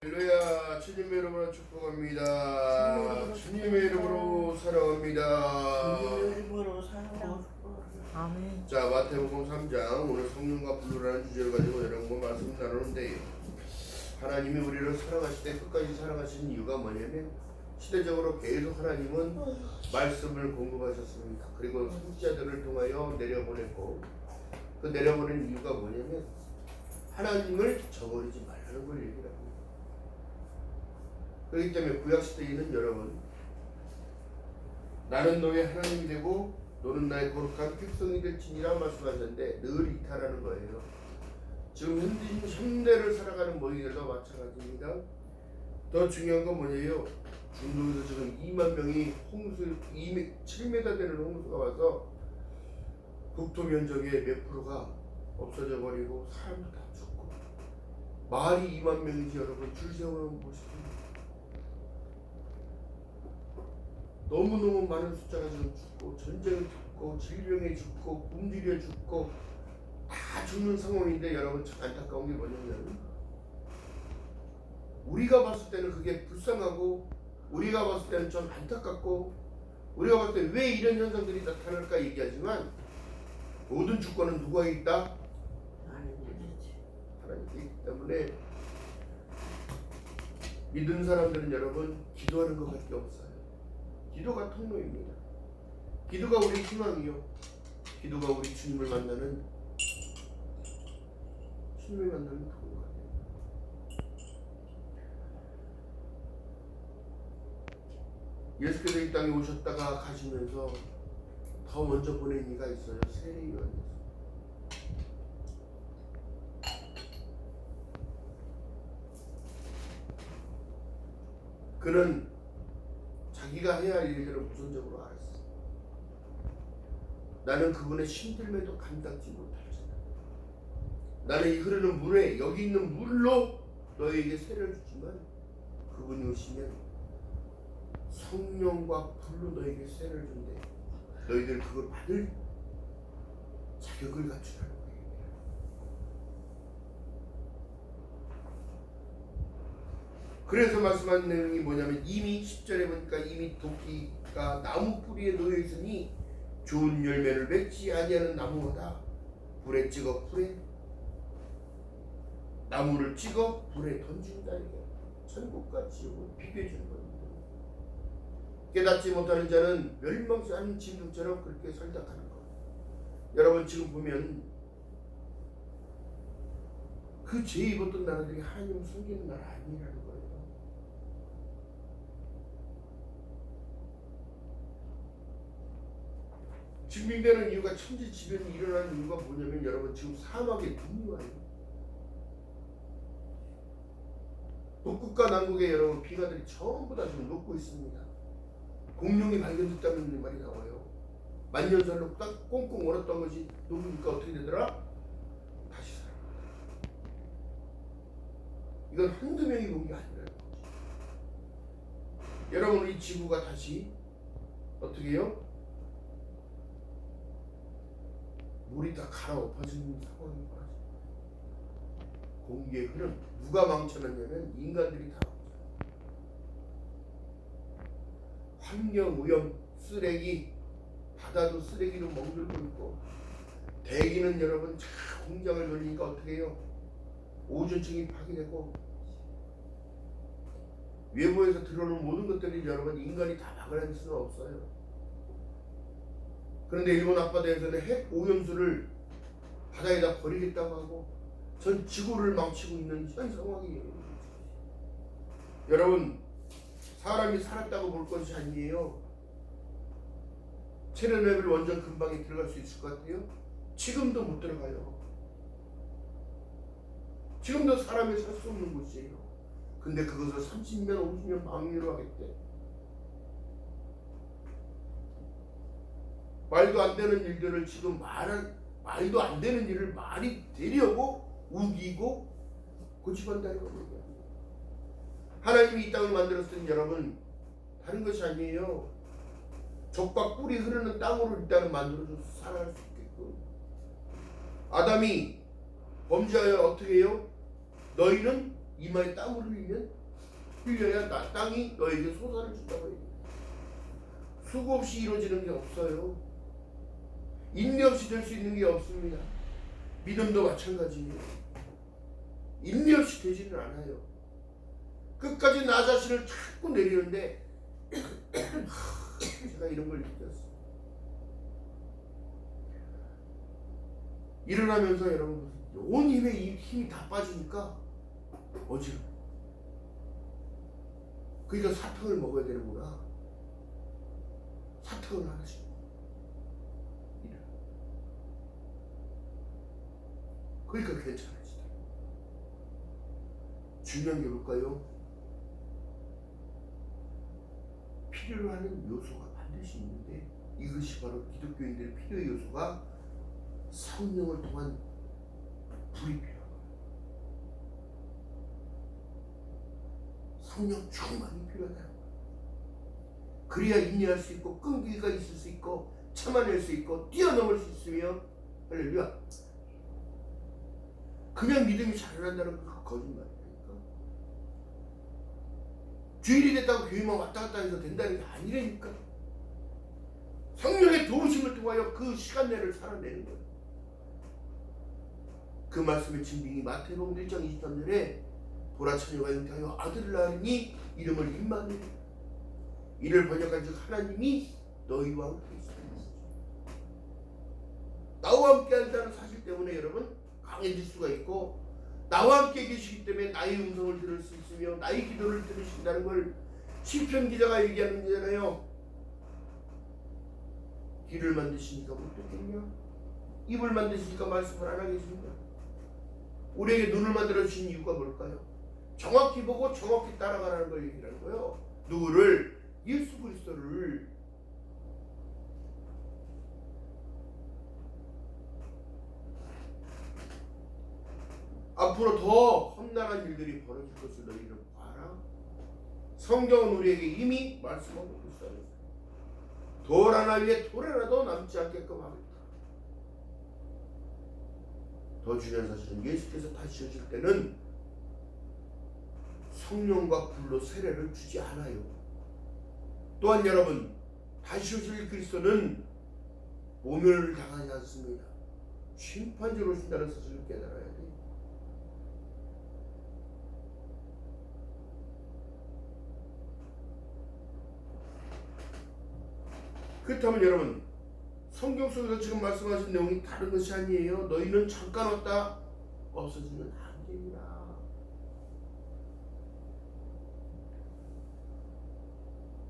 할렐루야. 주님의 이름으로 축복합니다. 주님의 이름으로 사랑합니다. 일부러 사랑하고 아멘. 자, 마태복음 3장 오늘 성령과 분노라는 주제를 가지고 여러분과 말씀 나누는데요. 하나님이 우리를 사랑하실 때 끝까지 사랑하시는 이유가 뭐냐면 시대적으로 계속 하나님은 말씀을 공급하셨습니다. 그리고 선지자들을 통하여 내려보냈고 그 내려보낸 이유가 뭐냐면 하나님을 저버리지 말라는 걸 얘기를 합니다. 그렇기 때문에 구약시대에는 여러분, 나는 너의 하나님이 되고 너는 나의 거룩한 백성이 될지니라 말씀하셨는데 늘 이탈하는 거예요. 지금 현대를 살아가는 모이들도 마찬가지입니다. 더 중요한 건 뭐냐요? 중동에서 지금 2만 명이 홍수 7m 되는 홍수가 와서 국토 면적의 몇 프로가 없어져 버리고 사람도 다 죽고 마을이 2만 명이지 여러분 줄 세우는 모습입니다. 너무너무 많은 숫자가 지금 죽고 전쟁에 죽고 질병에 죽고 굶주려 죽고 다 죽는 상황인데 여러분 참 안타까운 게 뭐냐면 우리가 봤을 때는 그게 불쌍하고 우리가 봤을 때는 좀 안타깝고 우리가 봤을 때 왜 이런 현상들이 나타날까 얘기하지만 모든 주권은 누가 있다? 하나님께 있기 때문에 믿은 사람들은 여러분 기도하는 것밖에 없어요. 기도가 통로입니다. 기도가 우리 희망이요. 기도가 우리 주님을 만나는 통로가 됩니다. 예수께서 이 땅에 오셨다가 가시면서 더 먼저 보낸 이가 있어요. 세례 요한이었어요. 그는 자기가 해야 할 일들을 우선적으로 알았어. 나는 그분의 신들매도 감당지 못하잖아. 나는 이 흐르는 물에 여기 있는 물로 너에게 세례를 주지만 그분이 오시면 성령과 불로 너에게 세례를 준대. 너희들 그걸 받을 자격을 갖추라는 거예요. 그래서 말씀하는 내용이 뭐냐면 이미 10절에 보니까 이미 도끼가 나무 뿌리에 놓여 있으니 좋은 열매를 맺지 아니하는 나무마다 불에 찍어 불에 나무를 찍어 불에 던진다. 이게 천국과 지옥을 비교해주는 겁니다. 깨닫지 못하는 자는 멸망치 않은 짐승처럼 그렇게 설득하는 것. 여러분 지금 보면 그 죄 입었던 나라들이 하나님을 숨기는 나라 아니라는 거예요. 증명되는 이유가 천지지변이 일어나는 이유가 뭐냐면 여러분 지금 사막에 눈이 와요. 북극과 남극에 여러분 빙하들이 전부 다 지금 녹고 있습니다. 공룡이 발견됐다는 말이 나와요. 만년설로 딱 꽁꽁 얼었던 것이 녹으니까 어떻게 되더라? 다시 살아. 이건 한두 명이 본 게 아니라는 거지. 여러분 이 지구가 다시 어떻게 해요? 물이 다 갈아엎어지는 상황인 거지. 공기의 흐름 누가 망쳐놨냐면 인간들이 다 망쳐. 환경 오염 쓰레기 바다도 쓰레기로 멍들고 있고 대기는 여러분 공장을 돌리니까 어떻게 해요? 오존층이 파괴되고 외부에서 들어오는 모든 것들이 여러분 인간이 다 막아낼 수는 없어요. 그런데 일본 앞바다에서는 핵 오염수를 바다에다 버리겠다고 하고 전 지구를 망치고 있는 현 상황이에요. 여러분 사람이 살았다고 볼 것이 아니에요. 체르노빌 원전 근방에 들어갈 수 있을 것 같아요? 지금도 못 들어가요. 지금도 사람이 살 수 없는 곳이에요. 근데 그것을 30년, 50년 방류로 하겠대. 말도 안 되는 일들을 지금 말도 안 되는 일을 말이 되려고 우기고 고집한다는 겁니다. 하나님이 이 땅을 만들었을 때 여러분 다른 것이 아니에요. 족박 꿀이 흐르는 땅으로 일단은 만들어줘서 살아갈 수 있게끔. 아담이 범죄하여 어떻게 해요? 너희는 이마에 땀을 흘려야 땅이 너에게 소사를 준다고 해요. 수고 없이 이루어지는 게 없어요. 인내 없이 될 수 있는 게 없습니다. 믿음도 마찬가지예요. 인내 없이 되지는 않아요. 끝까지 나 자신을 자꾸 내리는데 제가 이런 걸 느꼈어요. 일어나면서 여러분 온 힘이 다 빠지니까 어지러워. 그러니까 사탕을 먹어야 되는구나. 사탕을 하나씩 일어나. 그러니까 괜찮아지다. 중요한 게 뭘까요? 필요로 하는 요소가 반드시 있는데 이것이 바로 기독교인들의 필요의 요소가 성령을 통한 불이 필요한 거예요. 성령 충만이 필요하다는 거예요. 그래야 인내할 수 있고 끈기가 있을 수 있고 참아낼 수 있고 뛰어넘을 수 있으며 할렐루야. 그냥 믿음이 자라난다는 건 거짓말이니까. 주일이 됐다고 교회만 왔다 갔다 해서 된다는 게 아니라니까. 성령의 도우심을 통하여 그 시간내를 살아내는 거예요. 그 말씀의 증빙이 마태복음 1장 23절에 보라 처녀가 잉태하여 아들을 낳으니 이름을 임마누엘, 이를 번역한즉 하나님이 너희와 함께 있으리라. 나와 함께 한다는 사실 때문에 여러분 강해질 수가 있고, 나와 함께 계시기 때문에 나의 음성을 들을 수 있으며 나의 기도를 들으신다는 걸 시편 기자가 얘기하는 거잖아요. 귀를 만드시니까 못 듣겠냐? 입을 만드시니까 말씀을 안 하겠습니까? 우리에게 눈을 만들어 주신 이유가 뭘까요? 정확히 보고 정확히 따라가라는 걸 얘기하는 거예요. 누구를? 예수 그리스도를. 앞으로 더 험난한 일들이 벌어질 것을 너희는 봐라. 성경은 우리에게 이미 말씀하고 있어요. 돌 하나 위에 돌 하나도 남지 않게끔 하겠다. 더 중요한 사실은 예수께서 다시 오실 때는 성령과 불로 세례를 주지 않아요. 또한 여러분, 다시 오실 그리스도는 모멸을 당하지 않습니다. 심판자로 오신다는 사실을 깨달아야 돼요. 그렇다면 여러분, 성경 속에서 지금 말씀하신 내용이 다른 것이 아니에요. 너희는 잠깐 왔다 없어지는 한계입니다.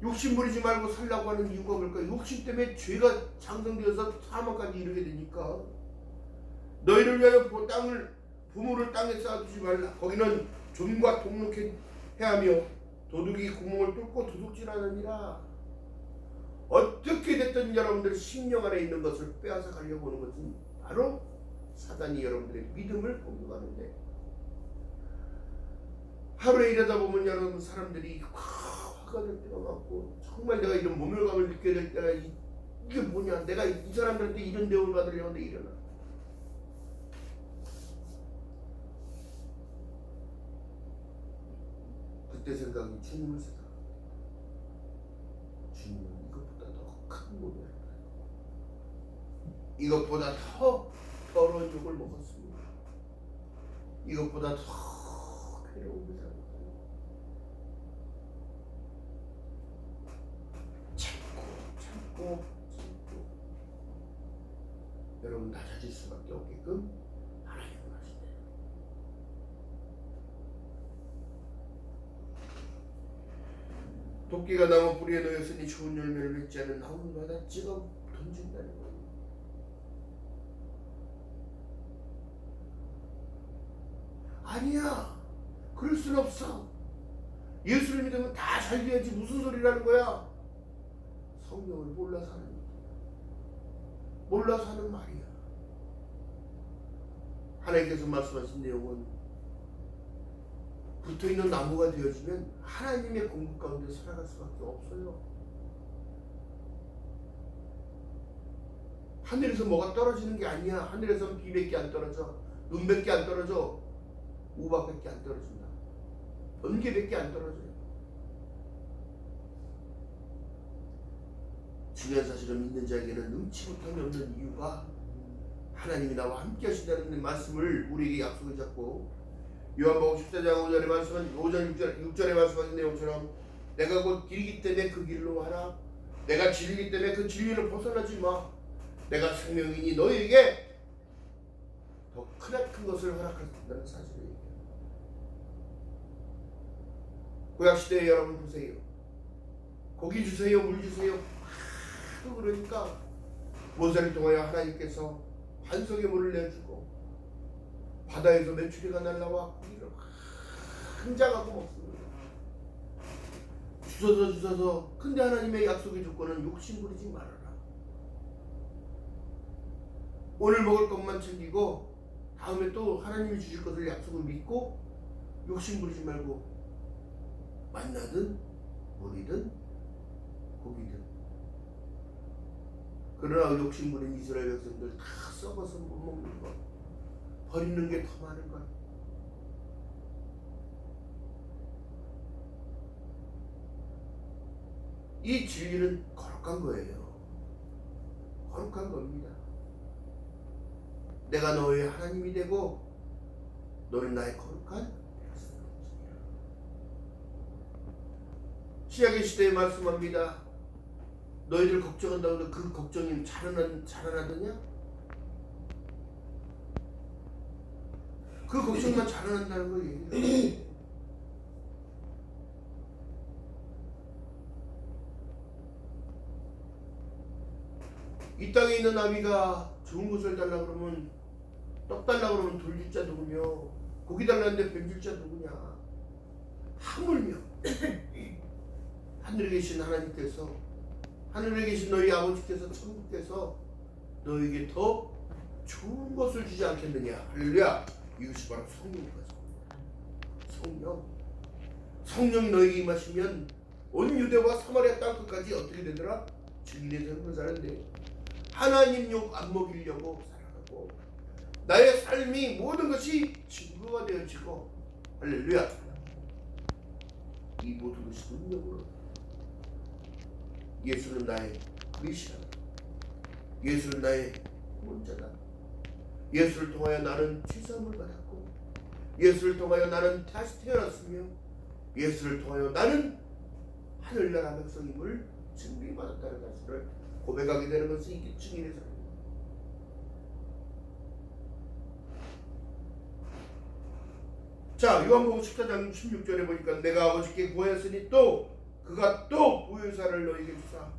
욕심 부리지 말고 살라고 하는 이유가 뭘까요? 욕심 때문에 죄가 장성되어서 사망까지 이르게 되니까. 너희를 위하여 부모를 땅에 쌓아두지 말라. 거기는 좀과 동록해 하며 도둑이 구멍을 뚫고 도둑질하느니라. 어떻게 됐든 여러분들 심령 안에 있는 것을 빼앗아 가려고 하는 것은 바로 사단이 여러분들의 믿음을 공격하는데, 하루에 일하다 보면 여러분 사람들이 화가 될 때가 많고, 정말 내가 이런 모멸감을 느껴야 될 때가 이게 뭐냐, 내가 이 사람들한테 이런 대우를 받으려고 하는데 일어나. 그때 생각이 주님을 생각. 주님은 이것보다 더 큰 모멸을 받고 이것보다 더 더러운 욕을 먹었습니다. 이것보다 더 괴로움을 당했고 참고 여러분 낮아질 수밖에 없게끔 하나님은 하신대요. 도끼가 나무 뿌리에 놓였으니 좋은 열매를 맺지 않은 나무마다 찍어 던진다는 거예요. 아니야, 그럴 순 없어. 예수를 믿으면 다 잘 돼야지. 무슨 소리라는 거야? 성경을 몰라서 하는 거야. 몰라서 하는 말이야. 하나님께서 말씀하신 내용은 붙어있는 나무가 되어지면 하나님의 공급 가운데 살아갈 수밖에 없어요. 하늘에서 뭐가 떨어지는 게 아니야. 하늘에서는 비밖에 안 떨어져, 눈밖에 안 떨어져, 우박밖에 안 떨어진다. 번개밖에 안 떨어져요. 중요한 사실은 믿는 자에게는 능치 못함이 없는 이유가 하나님이 나와 함께 하신다는 말씀을 우리에게 약속을 잡고, 요한복음 14장 5절의 말씀은 5절 6절에 말씀하신 내용처럼 내가 곧 길이기 때문에 그 길로 하라. 내가 진리이기 때문에 그 진리를 벗어나지 마. 내가 생명이니 너희에게 더 크나큰 것을 허락한다는 사실을 얘기해요. 구약시대에 여러분 보세요. 고기 주세요, 물 주세요. 하도 그러니까 모세를 통하여 하나님께서 반석의 물을 내주고 바다에서 메추리가 날라와 고기를 한장하고 먹습니다. 주셔서 근데 하나님의 약속의 조건은 욕심 부리지 말아라. 오늘 먹을 것만 챙기고 다음에 또 하나님이 주실 것을 약속을 믿고 욕심 부리지 말고 만나든 물이든 고기든. 그러나 욕심 부린 이스라엘 백성들 다 썩어서 못 먹는 것, 버리는 게 더 많은 것. 이 진리는 거룩한 거예요. 거룩한 겁니다. 내가 너의 하나님이 되고 너는 나의 거룩한 백성이라. 신약의 시대에 말씀합니다. 너희들 걱정한다고 해도 그 걱정이 자라나느냐? 그 걱정만 자라난다는 걸 얘기해요. 이 땅에 있는 나비가 좋은 것을 달라 그러면, 떡 달라 그러면 돌줄 자 누구며, 고기 달라는데 뱀줄 자 누구냐? 하물며 하늘에 계신 하나님께서, 하늘에 계신 너희 아버지께서, 천국께서 너에게 더 좋은 것을 주지 않겠느냐? 할렐루야. 이것이 바로 성령이거든. 성령 너희에게 임하시면 온 유대와 사마리아 땅끝까지 어떻게 되더라? 증인의 삶을 사는데 하나님 욕 안 먹이려고 살아가고 나의 삶이 모든 것이 증거가 되어지고, 할렐루야. 이 모든 것이 능력으로 예수는 나의 메시아다. 예수는 나의 구원자다. 예수를 통하여 나는 죄사함을 받았고, 예수를 통하여 나는 다시 태어났으며, 예수를 통하여 나는 하늘나라 백성임을 증빙받았다는 사실을 고백하게 되는 것이 이게 증인의 삶입니다. 자, 요한복음 14장 16절에 보니까 내가 아버지께 구하였으니 또 그가 또 보혜사를 너희에게 주사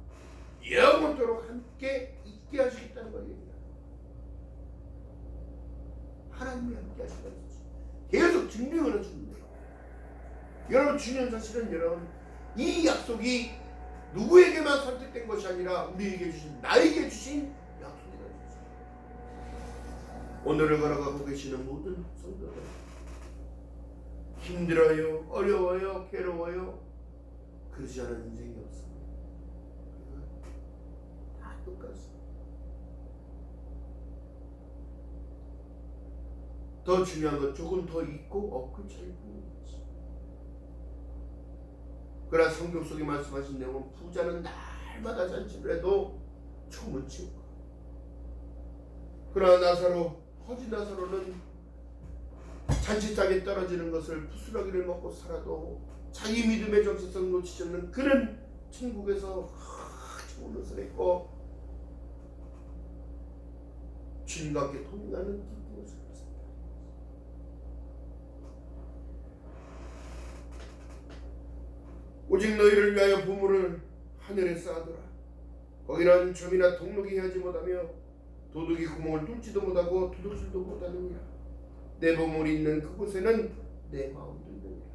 영원토록 함께 있게 하시겠다는 거예요. 하나님이 함께 하신다는 것이 계속 증명을 해줍니다. 여러분, 중요한 사실은 여러분, 이 약속이 누구에게만 선택된 것이 아니라 우리에게 주신, 나에게 주신 약속이라는 것입니다. 오늘을 걸어가고 계시는 모든 성도들, 힘들어요, 어려워요, 괴로워요, 그러지 않은 인생이 없습니다. 다 똑같습니다. 더 중요한 건 조금 더 있고 없고 차이뿐인 거지. 그러나 성경 속에 말씀하신 내용은 부자는 날마다 잔치를 해도 총은 치우고, 그러나 나사로, 허지 나사로는 잔치장에 떨어지는 것을 부스러기를 먹고 살아도 자기 믿음의 정체성 놓치지 않는 그는 천국에서 좋은 옷을 입고 주님과 함께 동행하는 기쁨을 살았습니다. 오직 너희를 위하여 보물을 하늘에 쌓아두라. 거기는 점이나 동록이 하지 못하며 도둑이 구멍을 뚫지도 못하고 도둑질도 못하느니라. 내 보물이 있는 그곳에는 내 마음도 있느니라.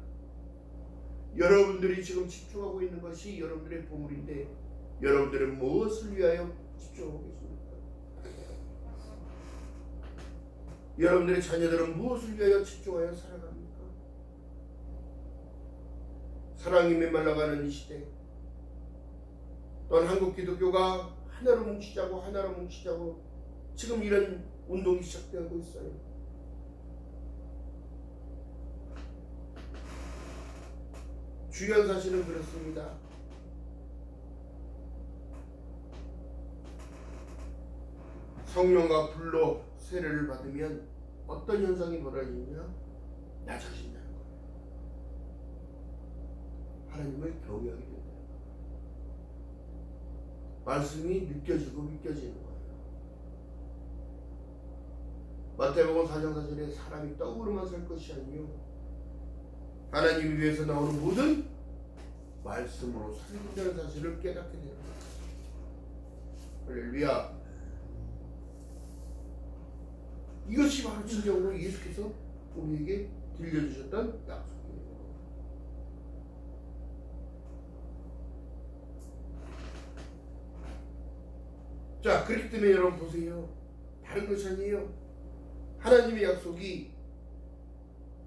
여러분들이 지금 집중하고 있는 것이 여러분들의 보물인데 여러분들은 무엇을 위하여 집중하고 계십니까? 여러분들의 자녀들은 무엇을 위하여 집중하여 살아갑니까? 사랑이 메말라가는 이 시대, 또한 한국 기독교가 하나로 뭉치자고 지금 이런 운동이 시작되고 있어요. 중요한 사실은 그렇습니다. 성령과 불로 세례를 받으면 어떤 현상이 벌어지냐? 낮아진다는 거예요. 하나님을 경외하게 된다. 말씀이 느껴지고 믿겨지는 거예요. 마태복음 4장 4절에 사람이 떡으로만 살 것이 아니요 하나님을 위해서 나오는 모든 말씀으로 살린다는 사실을 깨닫게 되는 거예요. 할렐루야. 이것이 바로 진정으로 예수께서 우리에게 들려주셨던 약속이에요. 자, 그렇기 때문에 여러분 보세요. 다른 것이 아니에요. 하나님의 약속이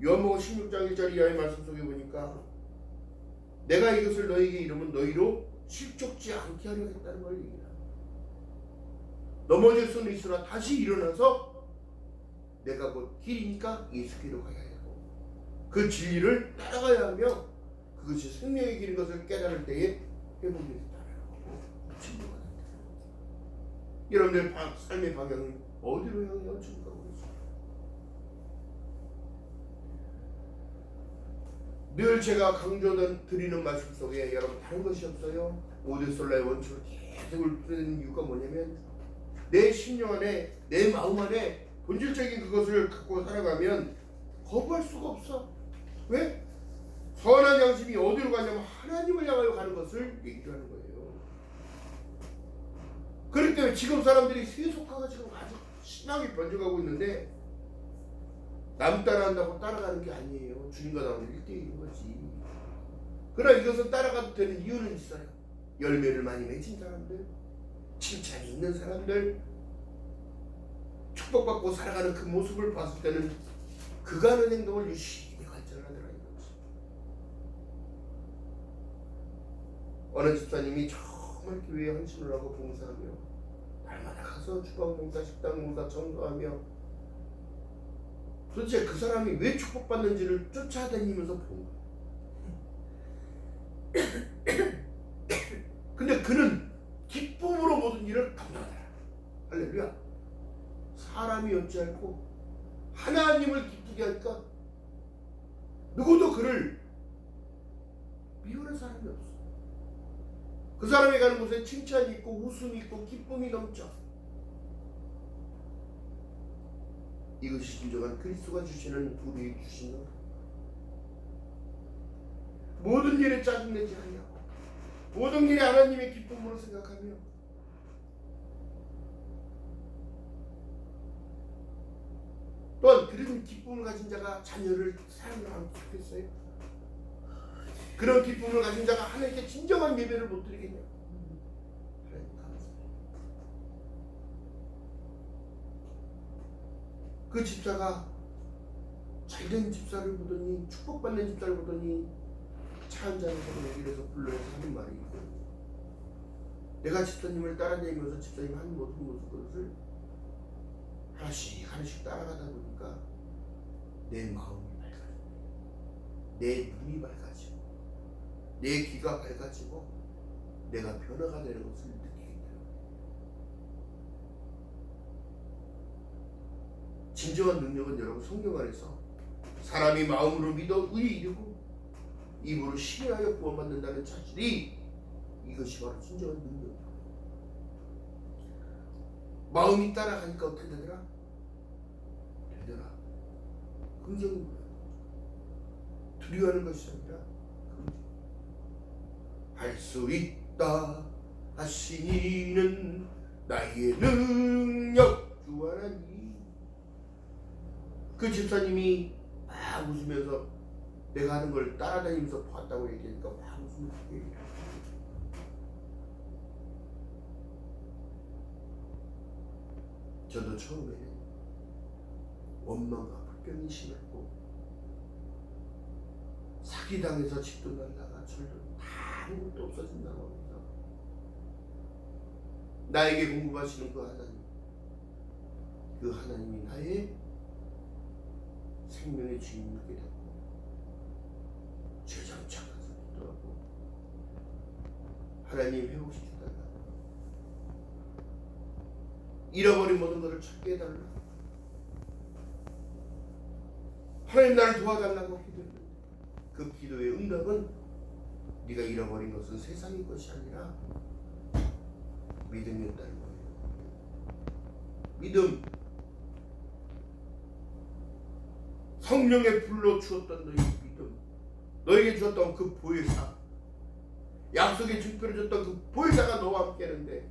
요한복음 16장 1절 이하의 말씀 속에 보니까 내가 이것을 너에게 이루면 너희로 실족지 않게 하려 했다는 걸 얘기합니다. 넘어질 수는 있으나 다시 일어나서 내가 곧 길이니까 예수께로 가야 하고 그 진리를 따라가야 하며 그것이 생명의 길인 것을 깨달을 때에 회복이 됐다는 거고 진리가 된다는 거죠. 여러분들 삶의 방향은 어디로 향해 지금 가고 있습니까? 늘 제가 강조드리는 말씀 속에 여러분 다른 것이 없어요. 오데솔라의 원칙을 계속 드리는 이유가 뭐냐면 내 심령 안에 내 마음 안에 본질적인 그것을 갖고 살아가면 거부할 수가 없어. 왜? 선한 양심이 어디로 가냐면 하나님을 향하여 가는 것을 얘기를 하는 거예요. 그렇기 때문에 지금 사람들이 세속화가 지금 아주 심하게 번져가고 있는데 남 따라한다고 따라가는 게 아니에요. 주님과 나오는 1대1인 거지. 그러나 이것은 따라가도 되는 이유는 있어요. 열매를 많이 맺은 사람들, 칭찬이 있는 사람들, 축복받고 살아가는 그 모습을 봤을 때는 그가 하는 행동을 유심히 관찰하더라 이거지. 어느 집사님이 정말 교회에 헌신을 하고 봉사하며 날마다 가서 주방 봉사, 식당 봉사, 청소하며 도대체 그 사람이 왜 축복받는지를 쫓아다니면서 본 거예요. 근데 그는 기쁨으로 모든 일을 감당하더라. 할렐루야. 사람이 어찌할꼬 하나님을 기쁘게 하니까 누구도 그를 미워하는 사람이 없어. 그 사람이 가는 곳에 칭찬이 있고 웃음이 있고 기쁨이 넘쳐. 이것이 진정한 그리스도가 주시는 우리에게 주시는 모든 일에 짜증내지 아니하고 모든 일에 하나님의 기쁨으로 생각하며 또한 그런 기쁨을 가진 자가 자녀를 사랑하면 좋겠어요? 그런 기쁨을 가진 자가 하나님께 진정한 예배를 못 드리겠냐? 하나님 감사해요. 그 집사가 잘된 집사를 보더니 축복받는 집사를 보더니 차 한잔하고 얘기를 해서 불러서 하는 말이 있거든요. 내가 집사님을 따라다니면서 집사님 하는 모든 것을 하나씩 하나씩 따라가다 보니까 내 마음이 밝아지고 내 눈이 밝아지고 내 귀가 밝아지고 내가 변화가 되는 것을 느끼게 돼요. 진정한 능력은 여러분 성경 안에서 사람이 마음으로 믿어 의에 이르고 입으로 신뢰하여 구원받는다는 사실이 이것이 바로 진정한 능력이에요. 마음이 따라가니까 어떻게 되더라? 되더라. 긍정인 거야. 두려워하는 것이 아니라 할 수 있다 하시는 나의 능력 주 하나님. 그 집사님이 막 웃으면서 내가 하는 걸 따라다니면서 봤다고 얘기하니까 막 웃으면서 얘기해요. 저도 처음에는 원망과 불평이 심했고 사기당해서 집도 날다가 절도 아무것도 없어진다고 합니다. 나에게 공급하시는 그 하나님이 나의 생명의 주인이 되게 됐고 죄장 착해서부터 하나님 회복시켜달라. 잃어버린 모든 것을 찾게 해달라. 하나님 나를 도와달라고 기도했는데 그 기도의 응답은 네가 잃어버린 것은 세상의 것이 아니라 믿음이었다는 거예요. 믿음. 성령의 불로 주었던 너희 믿음, 너에게 주었던 그 보혜사, 약속의 증거를 줬던 그 보혜사가 너와 함께 하는데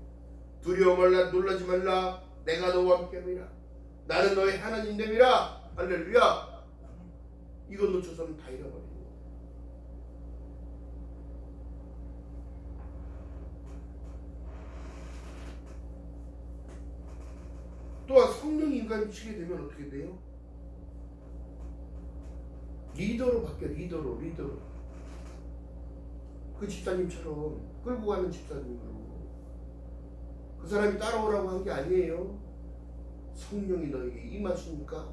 두려워 말라, 놀라지 말라, 내가 너와 함께 함이라, 나는 너의 하나님 됨이라. 할렐루야. 이거 놓쳐서는 다 잃어버리는 거예요. 또한 성령이 인간이 치게 되면 어떻게 돼요? 리더로 바뀌어. 리더로. 그 집사님처럼 끌고 가는 집사님으로. 그 사람이 따라오라고 한 게 아니에요. 성령이 너에게 임하시니까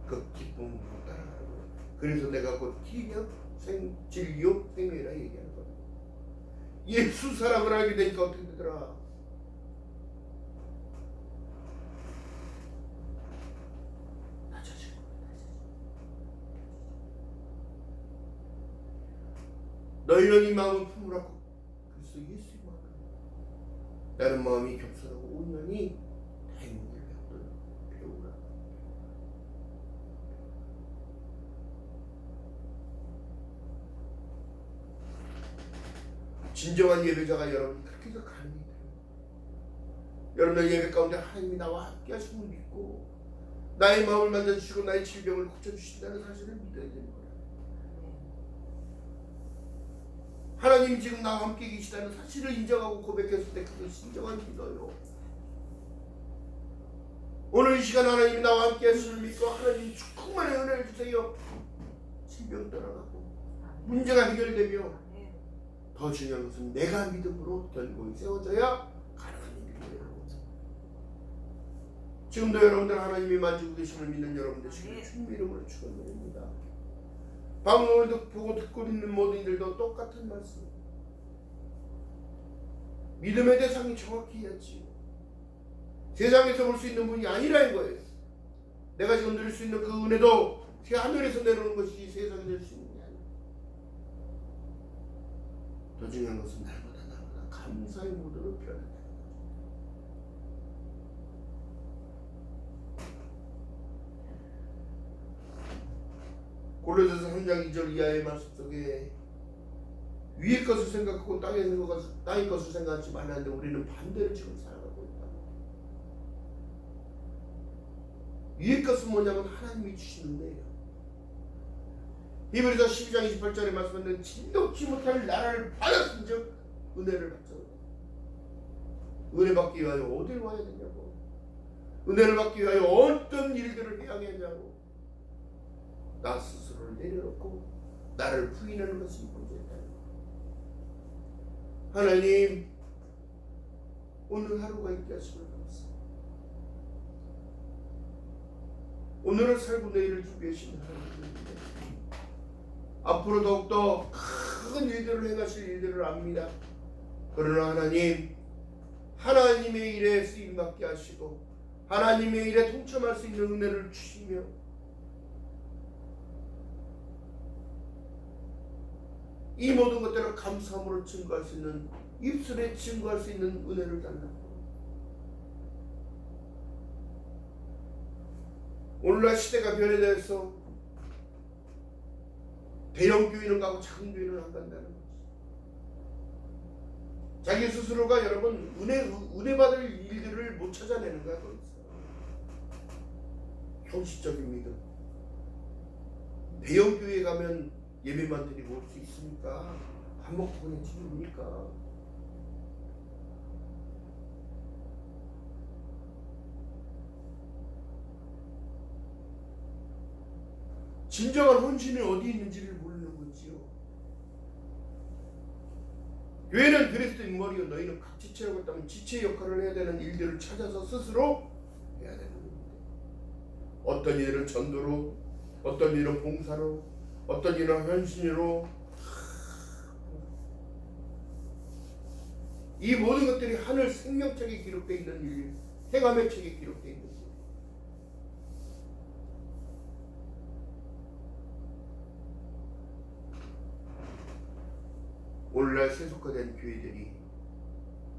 그 기쁨으로 따라가는 거예요. 그래서 내가 곧 길이요, 진리요, 생명이라 얘기하는 거예요. 예수 사랑을 알게 되니까 어떻게 되더라? 너희는 이 마음을 품으라고 그리스도 예수의 마음을 나는 마음이 겸손하고 온전히 행복을 배우라. 진정한 예배자가 여러분 그렇게 해서 가능이 돼요. 여러분의 예배 가운데 하나님이 나와 함께 하심을 믿고 나의 마음을 만져주시고 나의 질병을 고쳐주신다는 사실을 믿어야 되는 거예요. 하나님이 지금 나와 함께 계시다는 사실을 인정하고 고백했을 때 그게 진정한 기도요. 오늘 이 시간 하나님이 나와 함께 하심을 믿고 하나님 충만한 은혜를 주세요. 질병 떠나가고 문제가 해결되며 더 중요한 것은 내가 믿음으로 견고히 세워져야 가능한 일이에요. 지금도 여러분들 하나님이 만지고 계심을 믿는 여러분들 지금 주님 이름으로 축원드립니다. 방송을 보고 듣고 있는 모든 이들도 똑같은 말씀. 믿음의 대상이 정확히 있지. 세상에서 볼 수 있는 분이 아니라는 거예요. 내가 지금 누릴 수 있는 그 은혜도 새 하늘에서 내려오는 것이 세상에 될 수 있는 게 아니에요. 더 중요한 것은 날마다 감사의 모드로 변한다는 거죠. 골로새서 3장 2절 이하의 말씀 속에 위의 것을 생각하고 땅의 것을 생각하지 말라는데 우리는 반대로 지금 살아가고 있다. 위의 것은 뭐냐면 하나님이 주시는 은혜예요. 히브리서 12장 28절의 말씀은 진동치 못할 나라를 받았은즉 은혜를 받자. 은혜 받기 위하여 어디를 와야 되냐고. 은혜를 받기 위하여 어떤 일들을 해야 하냐고. 나 스스로를 내려놓고 나를 부인하는 것이 문제다. 하나님 오늘 하루가 있게 하시길 바랍니다. 오늘을 살고 내일을 준비하시는 하나님입니다. 앞으로 더욱더 큰 일들을 행하실 일들을 압니다. 그러나 하나님 하나님의 일에 쓰임받게 하시고 하나님의 일에 동참할 수 있는 은혜를 주시며 이 모든 것들을 감사함으로 증거할 수 있는 입술에 증거할 수 있는 은혜를 달라고. 오늘날 시대가 변해서 대형 교회는 가고 작은 교회는 안 간다는 거지. 자기 스스로가 여러분 은혜 받을 일들을 못 찾아내는 거야. 거기서 형식적인 믿음. 대형 교회에 가면 예배만 드리고 올 수 있습니까? 밥 먹고 그냥 집입니까? 진정한 헌신이 어디 있는지를 모르는 거지요. 교회는 그리스도의 머리요 너희는 각 지체라고 했다면 지체 역할을 해야 되는 일들을 찾아서 스스로 해야 되는 겁니다. 어떤 일은 전도로, 어떤 일은 봉사로, 어떤 일은 헌신으로 이 모든 것들이 하늘 생명책에 기록되어 있는 일, 행함의 책에 기록되어 있는 일. 오늘날 세속화된 교회들이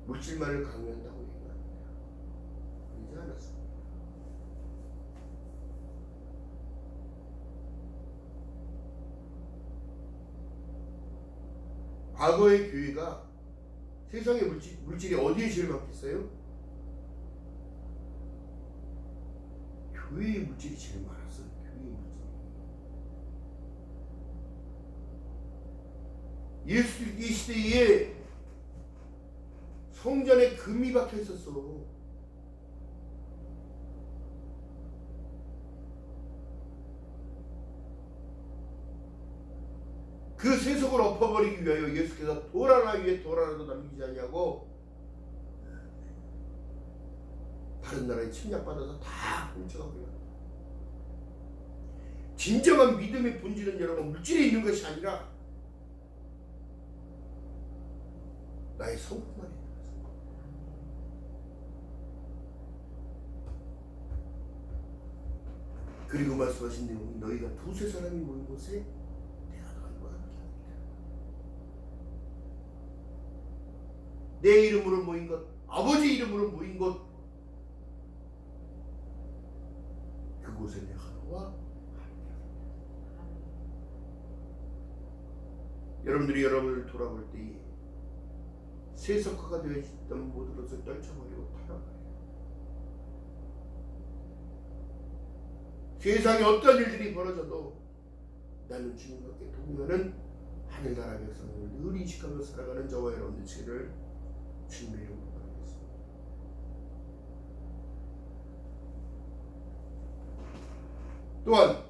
물질만을 강요한다고 얘기합니다. 그러지 않았습니다. 과거의 교회가 세상의 물질이 어디에 제일 많겠어요? 교회의 물질이 제일 많았어요. 교회의 물질. 예수 이 시대에 성전에 금이 박혀 있었어. 그 세속을 엎어버리기 위하여 예수께서 돌 하나 위에 돌 하나도 남기지 아니하고 다른 나라에 침략받아서 다 훔쳐가고요. 진정한 믿음의 본질은 여러분 물질에 있는 것이 아니라 나의 성품만에 있는 것입니다. 그리고 말씀하신 내용은 너희가 두세 사람이 모인 곳에 내 이름으로 모인 것, 아버지 이름으로 모인 것, 그곳에 내가 너와 함께하리라. 여러분들이 여러분을 돌아볼 때에 세속화가 되어 있던 모든 것을 떨쳐버리고 타락하여 세상에 어떤 일들이 벌어져도 나는 주님과 함께 동행하는 하늘나라 백성을 늘 인식하며 살아가는 저와 여러분들 지를 주님의 이름으로 바라겠습니다. 또한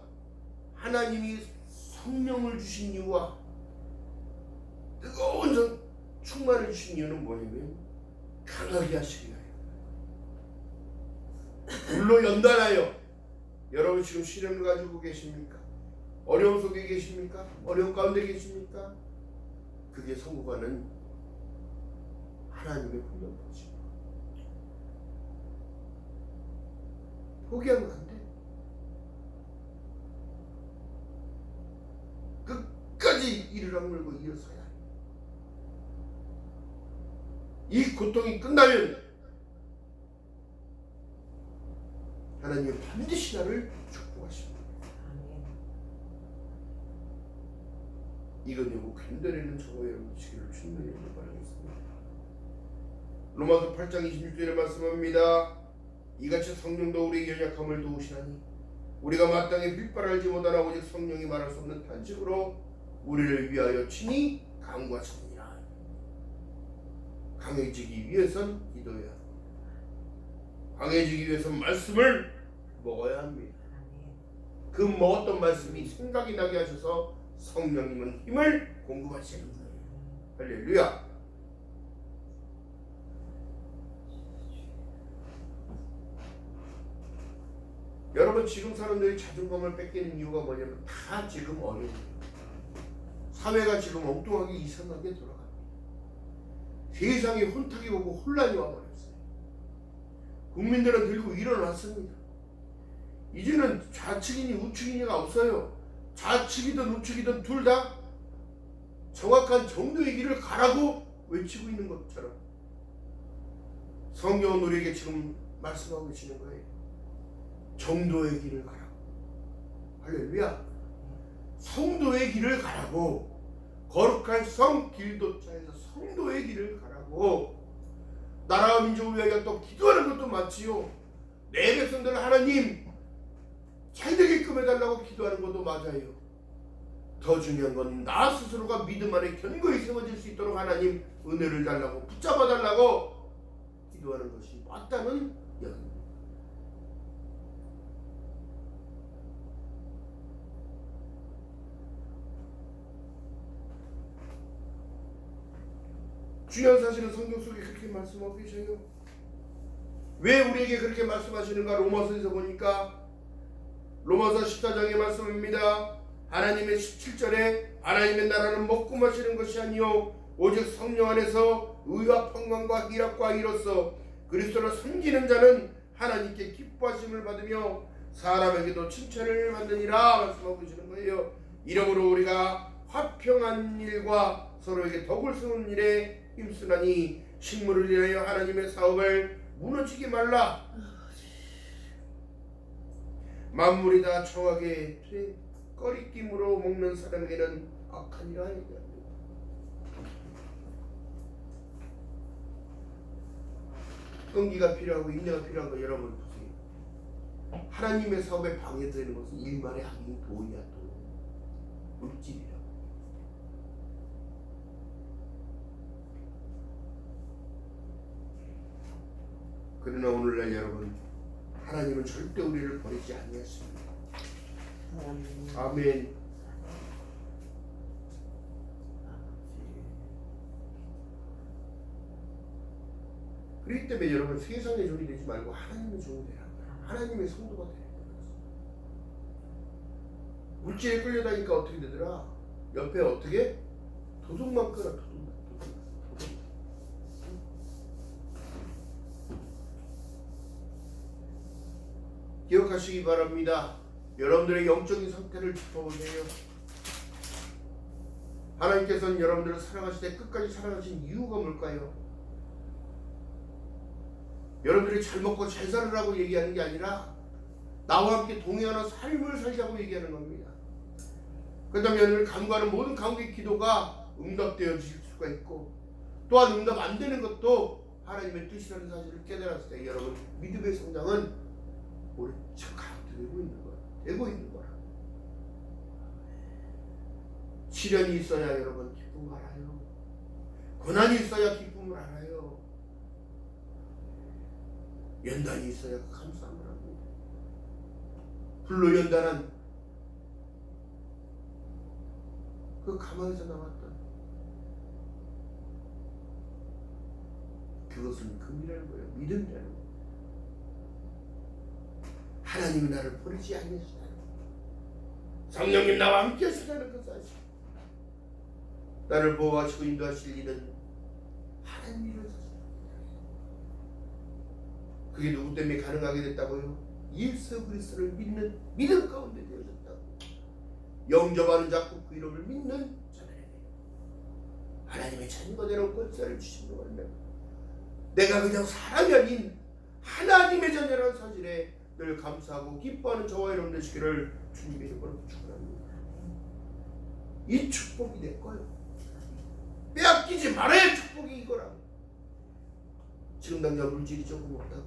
하나님이 성령을 주신 이유와 뜨거운 충만을 주신 이유는 뭐냐면 강하게 하시기 위하여 불로 연단하여. 여러분 지금 시련을 가지고 계십니까? 어려움 속에 계십니까? 어려움 가운데 계십니까? 그게 성공하는 하나님의 훈련이죠. 포기하면 안 돼. 끝까지 이를 악물고 일어서야 해. 이 고통이 끝나면 하나님은 반드시 나를 축복하십니다. 이거는 견뎌내는 저와 여러분 되시기를 주님의 이름으로 바라겠습니다. 로마서 8장 26절에 말씀합니다. 이같이 성령도 우리의 연약함을 도우시나니 우리가 마땅히 빌바를 알지 못하나 오직 성령이 말할 수 없는 탄식으로 우리를 위하여 친히 간구하시느니라. 강해지기 위해선 기도해야 합니다. 강해지기 위해선 말씀을 먹어야 합니다. 그 먹었던 말씀이 생각이 나게 하셔서 성령님은 힘을 공급하시는 거예요. 할렐루야. 여러분 지금 사람들이 자존감을 뺏기는 이유가 뭐냐면 다 지금 어려워요. 사회가 지금 엉뚱하게 이상하게 돌아갑니다. 세상이 혼탁이 오고 혼란이 와버렸어요. 국민들은 들고 일어났습니다. 이제는 좌측이니 우측이니가 없어요. 좌측이든 우측이든 둘 다 정확한 정도의 길을 가라고 외치고 있는 것처럼 성경은 우리에게 지금 말씀하고 계시는 거예요. 정도의 길을 가라고. 할렐루야. 성도의 길을 가라고. 거룩한 성 길도차에서 성도의 길을 가라고. 나라와 민족을 위하여 또 기도하는 것도 많지요. 내 백성들은 하나님 잘 되게끔 해달라고 기도하는 것도 맞아요. 더 중요한 건 나 스스로가 믿음 안에 견고히 세워질 수 있도록 하나님 은혜를 달라고 붙잡아 달라고 기도하는 것이 맞다는 이야기입니다. 중요한 사실은 성경 속에 그렇게 말씀하고 계셔요. 왜 우리에게 그렇게 말씀하시는가? 로마서에서 보니까 로마서 14장의 말씀입니다. 하나님의 17절에 하나님의 나라는 먹고 마시는 것이 아니요 오직 성령 안에서 의와 평강과 희락과 이로써 그리스도를 섬기는 자는 하나님께 기뻐하심을 받으며 사람에게도 칭찬을 받느니라 말씀하고 계시는 거예요. 이러므로 우리가 화평한 일과 서로에게 덕을 세우는 일에 힘쓰나니 식물을 위하여 하나님의 사업을 무너지게 말라. 만물이 다 정하게 꺼리낌으로 먹는 사람에게는 악하니라 얘기합니다. 끈기가 필요하고 인내가 필요한 거 여러분 보세요. 하나님의 사업에 방해되는 것은 일말의 악인 돈이야. 돈, 물질이야. 그러나 오늘날 여러분, 하나님은 절대 우리를 버리지 아니하십니다. 아멘. 그렇기 때문에 여러분, 세상의 종이 되지 말고 하나님의 종이 되라. 하나님의 성도가 되라. 물질에 끌려다니까 어떻게 되더라? 옆에 어떻게? 도둑만 끌어. 도둑만. 기억하시기 바랍니다. 여러분들의 영적인 상태를 짚어보세요. 하나님께서는 여러분들을 사랑하실 때 끝까지 사랑하신 이유가 뭘까요? 여러분들이 잘 먹고 잘 살으라고 얘기하는 게 아니라 나와 함께 동행하는 삶을 살자고 얘기하는 겁니다. 그 다음에 여러분을 간구하는 모든 간구의 기도가 응답되어질 수가 있고, 또한 응답 안 되는 것도 하나님의 뜻이라는 사실을 깨달았을 때 여러분 믿음의 성장은 오래차 가득되고 있는 거야. 되고 있는 거라. 시련이 있어야 여러분 기쁨을 알아요. 고난이 있어야 기쁨을 알아요. 연단이 있어야 감사함을 합니다. 불로 연단한 그 가마에서 나왔던 그것은 금이라는 거예요. 믿음이라는 거예요. 하나님이 나를 버리지 아니하시다는 거예요. 성령님 나와 함께 하시다는 그 사실. 나를 보호하시고 인도하실 일은 하나님이라는 사실. 그게 누구 때문에 가능하게 됐다고요? 예수 그리스도를 믿는 믿음 가운데 되어졌다고. 영접하는 자꾸 그 이름을 믿는 자들에게 하나님의 자녀되는 권세를 주신 거예요. 내가 그냥 사람이 아닌 하나님의 자녀라는 사실에 늘 감사하고 기뻐하는 저와 여러분 되시기를 주님의 이름으로 축원합니다. 이 축복이 내 거예요. 빼앗기지 말아야 축복이 이거라고. 지금 당장 물질이 조금 없다고,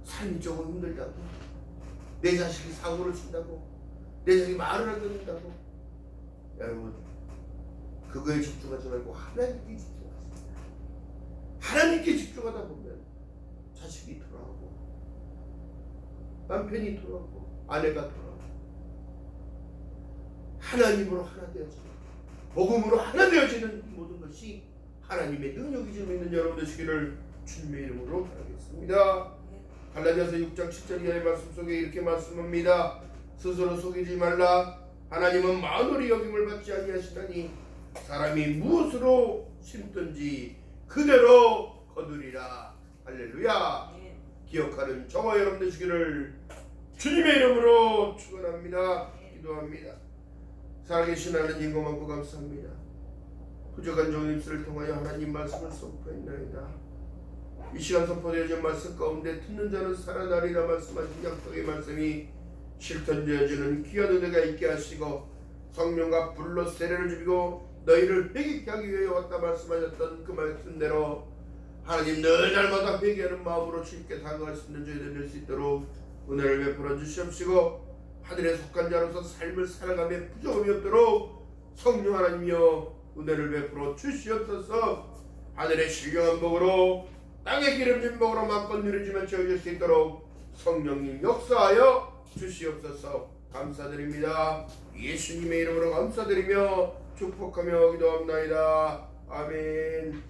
삶이 조금 힘들다고, 내 자식이 사고를 친다고, 내 자식이 말을 안 듣는다고, 여러분 그거에 집중하지 말고 하나님께 집중하세요. 하나님께 집중하다 보면 자식이 돌아오고, 남편이 돌아오고, 아내가 돌아오고, 하나님으로 하나 되어지는, 복음으로 하나 되어지는 이 모든 것이 하나님의 능력이 좀 있는 여러분 되시기를 주님의 이름으로 바라겠습니다. 갈라디아서 6장 7절 이하의 말씀 속에 이렇게 말씀합니다. 스스로 속이지 말라. 하나님은 만월의 여김을 받지 아니하시나니 사람이 무엇으로 심든지 그대로 거두리라. 할렐루야. 기억하는 저와 여러분 되시기를 주님의 이름으로 축원합니다. 기도합니다. 살아계신 하나님 고맙고 감사합니다. 부족한 종일수를 통하여 하나님 말씀을 선포했나이다. 이 시간 선포되어진 말씀 가운데 듣는 자는 살아나리라 말씀하신 약속의 말씀이 실천되어지는 귀한 은혜가 있게 하시고, 성령과 불로 세례를 주시고 너희를 회개케 하기 위해 왔다 말씀하셨던 그 말씀대로 하나님 늘 날마다 회개하는 마음으로 주님께 다가갈 수 있는 저희들 될 수 있도록 은혜를 베풀어 주시옵시고, 하늘에 속한 자로서 삶을 살아가며 부족함이 없도록 성령 하나님이여 은혜를 베풀어 주시옵소서. 하늘의 신령한 복으로 땅의 기름진 복으로 마음껏 누려지면 채워질 수 있도록 성령님 역사하여 주시옵소서. 감사드립니다. 예수님의 이름으로 감사드리며 축복하며 기도합나이다. 아멘.